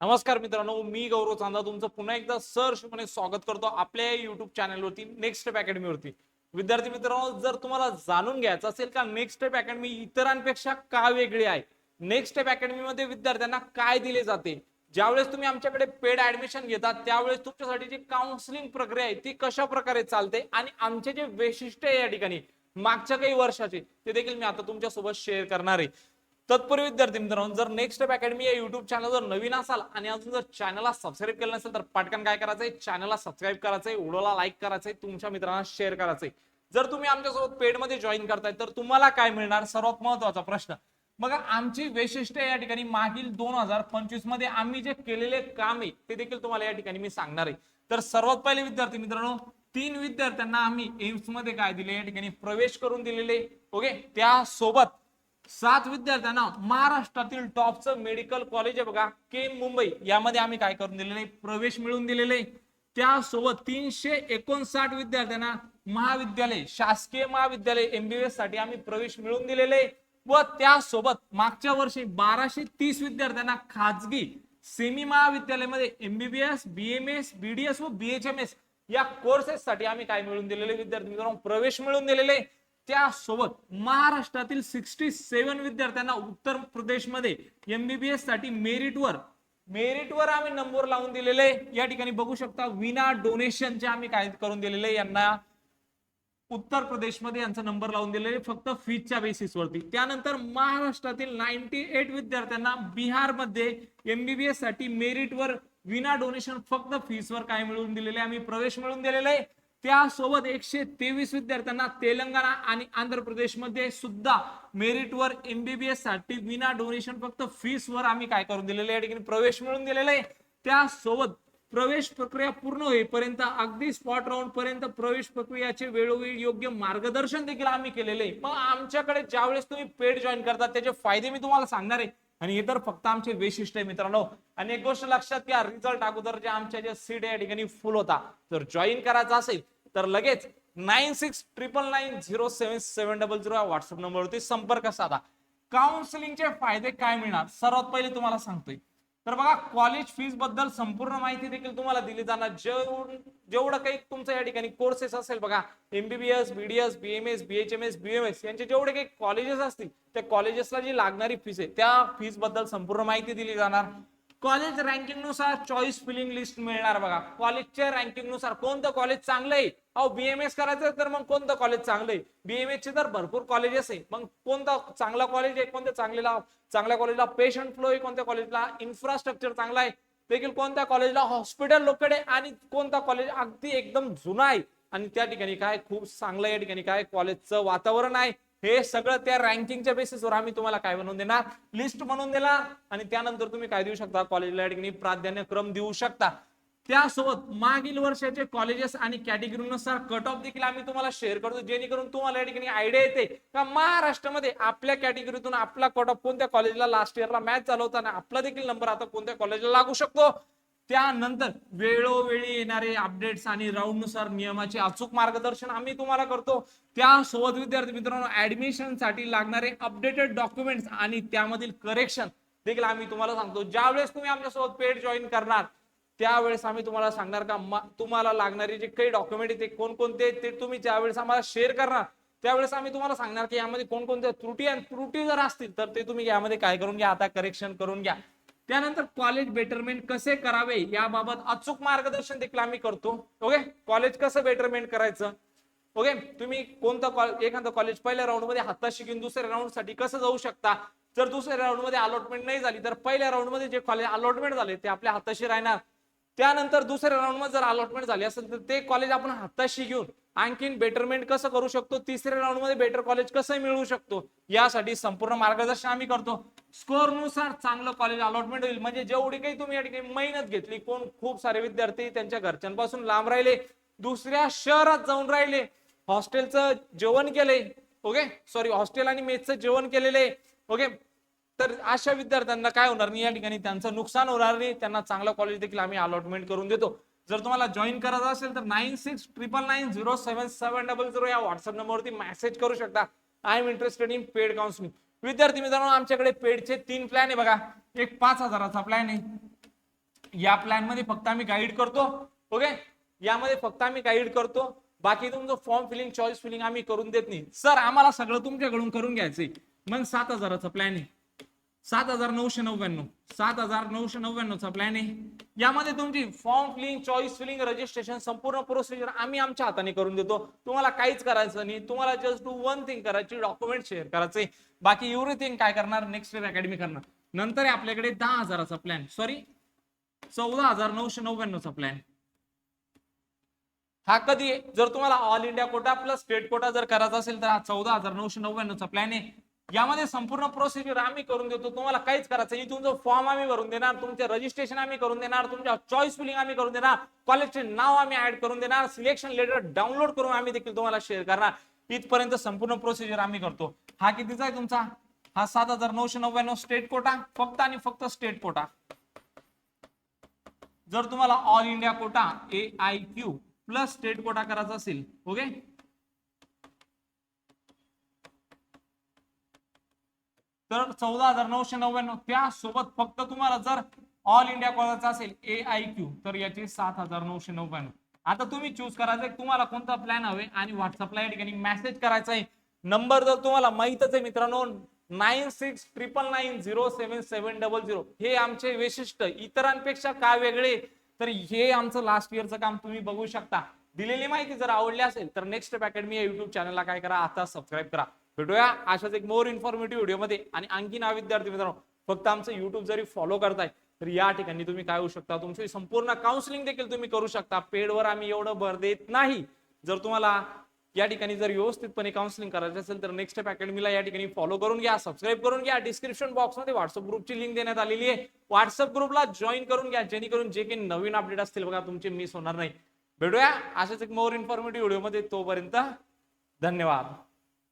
नमस्कार मित्रांनो, मी गौरव चांदा तुमचं पुन्हा एकदा सहर्षपणे स्वागत करतो आपल्या युट्यूब चॅनलवरती नेक्स्ट स्टेप अकॅडमीवरती. विद्यार्थी मित्रांनो, जर तुम्हाला जाणून घ्यायचं असेल का नेक्स्ट स्टेप अकॅडमी इतरांपेक्षा का वेगळी आहे, नेक्स्ट स्टेप अकॅडमीमध्ये विद्यार्थ्यांना काय दिले जाते, ज्यावेळेस तुम्ही आमच्याकडे पेड ऍडमिशन घेता त्यावेळेस तुमच्यासाठी जी काउन्सिलिंग प्रक्रिया आहे ती कशा प्रकारे चालते आणि आमचे जे वैशिष्ट्य आहे या ठिकाणी मागच्या काही वर्षाचे ते देखील मी आता तुमच्यासोबत शेअर करणार आहे. तत्पूर्वी विद्यार्थी मित्रांनो, जर नेक्स्ट स्टेप अकॅडमी या युट्यूब चॅनल जर नवीन असाल आणि अजून जर चॅनलला सबस्क्राईब केलं नसेल तर पटकन काय करायचंय, चॅनलला सबस्क्राईब करायचंय, व्हिडिओला लाईक करायचंय, तुमच्या मित्रांना शेअर करायचंय. जर तुम्ही आमच्यासोबत पेड मध्ये जॉईन करताय तर तुम्हाला काय मिळणार, सर्वात महत्वाचा प्रश्न. मग आमची वैशिष्ट्य या ठिकाणी मागील 2025 मध्ये आम्ही जे केलेले काम आहे ते देखील तुम्हाला या ठिकाणी मी सांगणार आहे. तर सर्वात पहिले विद्यार्थी मित्रांनो, 3 विद्यार्थ्यांना आम्ही एम्स मध्ये काय दिले, या ठिकाणी प्रवेश करून दिलेले. ओके, त्यासोबत 7 विद्यार्थ्यांना महाराष्ट्रातील टॉपचं मेडिकल कॉलेज आहे बघा, केम मुंबई, यामध्ये आम्ही काय करून दिलेले, प्रवेश मिळवून दिलेले. त्यासोबत 359 विद्यार्थ्यांना महाविद्यालय, शासकीय महाविद्यालय एमबीबीएस साठी आम्ही प्रवेश मिळवून दिलेले. व त्यासोबत मागच्या वर्षी 1230 विद्यार्थ्यांना खाजगी सेमी महाविद्यालयामध्ये एमबीबीएस, बीएमएस, बीडीएस व बीएचएमएस या कोर्सेस साठी आम्ही काय मिळवून दिलेले, विद्यार्थी मित्रांनो प्रवेश मिळवून दिलेले. त्यासोबत महाराष्ट्रातील 67 विद्यार्थ्यांना उत्तर प्रदेशमध्ये एमबीबीएस साठी मेरिटवर आम्ही नंबर लावून दिलेले. या ठिकाणी बघू शकता, विना डोनेशनचे आम्ही काय करून दिलेले, यांना उत्तर प्रदेशमध्ये यांचा नंबर लावून दिलेले फक्त फीजच्या बेसिसवरती. त्यानंतर महाराष्ट्रातील 98 विद्यार्थ्यांना बिहारमध्ये एमबीबीएस साठी मेरिटवर विना डोनेशन फक्त फीसवर काय मिळवून दिलेले, आम्ही प्रवेश मिळवून दिलेले आहे. त्यासोबत 123 विद्यार्थ्यांना तेलंगणा आणि आंध्र प्रदेशमध्ये सुद्धा मेरिटवर एमबीबीएस साठी विना डोनेशन फक्त फीसवर आम्ही काय करून दिलेले, या ठिकाणी प्रवेश मिळवून दिलेले आहे. त्यासोबत प्रवेश प्रक्रिया पूर्ण होईपर्यंत अगदी स्पॉट राऊंड पर्यंत प्रवेश प्रक्रियाचे वेळोवेळी योग्य मार्गदर्शन देखील आम्ही केलेले. मग आमच्याकडे ज्यावेळेस तुम्ही पेड जॉईन करता त्याचे फायदे मी तुम्हाला सांगणार आहे आणि हे तर फक्त आमचे वैशिष्ट्य आहे मित्रांनो. आणि एक गोष्ट लक्षात घ्या, रिझल्ट अगोदर जे आमच्या ज्या सीट या ठिकाणी फुल होता, तर जॉईन करायचा असेल तर लगेच 9699077700 या व्हॉट्सअप नंबरवरती संपर्क साधा. काउन्सिलिंगचे फायदे काय मिळणार, सर्वात पहिले तुम्हाला सांगतोय. तर बघा, कॉलेज फीस बद्दल संपूर्ण माहिती देखील तुम्हाला दिली जाणार. जेवढं काही तुमचं या ठिकाणी कोर्सेस असेल बघा, MBBS, BDS, BMS, BHMS, BMS यांचे जेवढे काही कॉलेजेस असतील त्या कॉलेजेसला जी लागणारी फीस आहे त्या फीस बद्दल संपूर्ण माहिती दिली जाणार. कॉलेज रँकिंग नुसार चॉईस फिलिंग लिस्ट मिळणार बघा. कॉलेजच्या रँकिंग नुसार कोणतं कॉलेज चांगलं आहे, अहो बीएमएस करायचं तर मग कोणतं कॉलेज चांगलं आहे, बीएमएस चे तर भरपूर कॉलेजेस आहे, मग कोणता चांगला कॉलेज आहे, कोणत्या चांगल्या कॉलेजला पेशंट फ्लो आहे, कोणत्या कॉलेजला इन्फ्रास्ट्रक्चर चांगला आहे, देखील कोणत्या कॉलेजला हॉस्पिटल लोकेड आहे, आणि कोणता कॉलेज अगदी एकदम जुना आहे आणि त्या ठिकाणी काय खूप चांगलं या ठिकाणी काय कॉलेजचं वातावरण आहे, हे सगळं त्या रँकिंगच्या बेसिसवर आम्ही तुम्हाला काय बनवून देणार, लिस्ट बनवून देणार. आणि त्यानंतर तुम्ही काय देऊ शकता, कॉलेजला या ठिकाणी प्राधान्यक्रम देऊ शकता. त्यासोबत मागील वर्षाचे कॉलेजेस आणि कॅटेगरीनुसार कट ऑफ देखील आम्ही तुम्हाला शेअर करतो, जेणेकरून तुम्हाला या ठिकाणी आयडिया येते का महाराष्ट्रामध्ये आपल्या कॅटेगरीतून आपला कट ऑफ कोणत्या कॉलेजला लास्ट इयरला मॅच झाला होता आणि आपला देखील नंबर आता कोणत्या कॉलेजला लागू शकतो. त्यानंतर वेळोवेळी येणारे अपडेट्स आणि राऊंड नुसार नियमाचे अचूक मार्गदर्शन आम्ही तुम्हाला करतो. त्यासोबत विद्यार्थी मित्रांनो, ऍडमिशन साठी लागणारे अपडेटेड डॉक्युमेंट्स आणि त्यामधील करेक्शन देखील आम्ही तुम्हाला सांगतो. ज्यावेळेस तुम्ही आमच्यासोबत पेड जॉईन करणार त्यावेळेस आम्ही तुम्हाला सांगणार का तुम्हाला लागणारे जे काही डॉक्युमेंट ते कोणकोणते ते तुम्ही ज्यावेळेस आम्हाला शेअर करणार त्यावेळेस आम्ही तुम्हाला सांगणार की यामध्ये कोणकोणत्या त्रुटी जर असतील तर ते तुम्ही यामध्ये काय करून घ्या, आता करेक्शन करून घ्या. त्यानंतर कॉलेज बेटरमेंट कसे करावे याबाबत अचूक मार्गदर्शन देखील आम्ही करतो. ओके, कॉलेज कसं बेटरमेंट करायचं, ओके, तुम्ही कोणतं एखादं कॉलेज पहिल्या राऊंड मध्ये हाताशी घेऊन दुसऱ्या राऊंड साठी कसं जाऊ शकता. जर दुसऱ्या राऊंड मध्ये अलॉटमेंट नाही झाली तर पहिल्या राऊंड मध्ये जे कॉलेज अलॉटमेंट झाले ते आपल्या हाताशी राहणार. त्यानंतर दुसऱ्या राऊंड मध्ये जर अलॉटमेंट झाली असेल तर ते कॉलेज आपण हाताशी घेऊन आणखीन बेटरमेंट कसं करू शकतो, तिसऱ्या राऊंड मध्ये बेटर कॉलेज कसं मिळवू शकतो, यासाठी संपूर्ण मार्गदर्शन आम्ही करतो. स्कोर नुसार चांगलं कॉलेज अलॉटमेंट होईल. म्हणजे जेवढी काही तुम्ही या ठिकाणी मेहनत घेतली, खूप सारे विद्यार्थी त्यांच्या घरच्यांपासून लांब राहिले, दुसऱ्या शहरात जाऊन राहिले, हॉस्टेलचं जेवण केले, ओके सॉरी हॉस्टेल आणि मेसचं जेवण केलेले, ओके, तर अशा विद्यार्थ्यांना काय होणार नाही, या ठिकाणी त्यांचं नुकसान होणार नाही, त्यांना चांगलं कॉलेज देखील आम्ही अलॉटमेंट करून देतो. जर तुम्हाला जॉईन करायचं असेल तर 9699907700 या व्हॉट्सअप नंबरवरती मेसेज करू शकता. I am interested in paid counselling. विद्यार्थी मित्रांनो, आमच्याकडे पेडचे 3 प्लॅन आहे बघा. एक 5000चा प्लॅन आहे, या प्लॅन मध्ये फक्त आम्ही गाईड करतो. ओके, यामध्ये फक्त आम्ही गाईड करतो, बाकी तुमचं फॉर्म फिलिंग चॉईस फिलिंग आम्ही करून देत नाही. सर आम्हाला सगळं तुमच्याकडून करून घ्यायचंय, मग 7,000चा प्लॅन आहे, 7,999, 7,999चा प्लॅन आहे. यामध्ये तुमची form filling choice filling registration संपूर्ण प्रोसिजर आम्ही आमच्या हाताने करून देतो. तुम्हाला काहीच करायचं नाही, तुम्हाला जस्ट डू वन थिंग करायची, डॉक्युमेंट शेअर करायचे, बाकी एव्हरीथिंग काय करणार नेक्स्ट इयर अकॅडमी करणार. नंतर आहे आपल्याकडे 10,000चा प्लॅन, सॉरी 14,999चा प्लॅन. हा कधी आहे, जर तुम्हाला all India quota plus state quota जर करायचा असेल तर हा 14,999चा प्लॅन आहे. यामध्ये संपूर्ण प्रोसिजर आम्ही करून देतो, तुम्हाला काहीच करायचं नाही. तुमचं फॉर्म आम्ही भरून देणार, तुमचे रजिस्ट्रेशन आम्ही करून देणार, तुमच्या चॉईस फिलिंग आम्ही करून देणार, कॉलेजचे नाव आम्ही ऍड करून देणार, सिलेक्शन लेटर डाउनलोड करून आम्ही देखील तुम्हाला शेअर करणार. इथपर्यंत संपूर्ण प्रोसिजर आम्ही करतो. हा कितीचा आहे तुमचा, हा 7,999 स्टेट कोटा, फक्त आणि फक्त स्टेट कोटा. जर तुम्हाला all India quota AIQ plus state quota करायचा असेल, ओके, तर 14,999. त्यासोबत फक्त तुम्हाला जर ऑल इंडिया कोटाचा असेल AIQ तर याची 7,999. आता तुम्ही चूज करायचं तुम्हाला कोणता प्लॅन हवे आणि व्हॉट्सअपला या ठिकाणी मेसेज करायचा आहे. नंबर जर तुम्हाला माहितच आहे मित्रांनो, 9699907700. हे आमचे वैशिष्ट्य इतरांपेक्षा काय वेगळे, तर हे आमचं लास्ट इयरचं काम तुम्ही बघू शकता. दिलेली माहिती जर आवडली असेल तर नेक्स्ट स्टेप अकॅडमी या युट्यूब चॅनलला काय करा, आता सबस्क्राईब करा. भेटूया अशाच एक मोर इन्फॉर्मेटिव्ह व्हिडिओमध्ये. आणि आणखी ना विद्यार्थी मित्रांनो, फक्त आमचं युट्यूब जरी फॉलो करताय तर या ठिकाणी तुम्ही काय होऊ शकता, तुमची संपूर्ण काउन्सिलिंग देखील तुम्ही करू शकता. पेडवर आम्ही एवढं भर देत नाही. जर तुम्हाला या ठिकाणी जर व्यवस्थितपणे काउन्सिलिंग करायचं असेल तर नेक्स्ट स्टेप अकॅडमीला या ठिकाणी फॉलो करून घ्या, सबस्क्राईब करून घ्या. डिस्क्रिप्शन बॉक्समध्ये व्हॉट्सअप ग्रुपची लिंक देण्यात आलेली आहे, व्हॉट्सअप ग्रुपला जॉईन करून घ्या, जेणेकरून जे काही नवीन अपडेट असतील बघा तुमचे मिस होणार नाही. भेटूया अशाच एक मोर इन्फॉर्मेटिव्ह व्हिडिओमध्ये. तोपर्यंत धन्यवाद.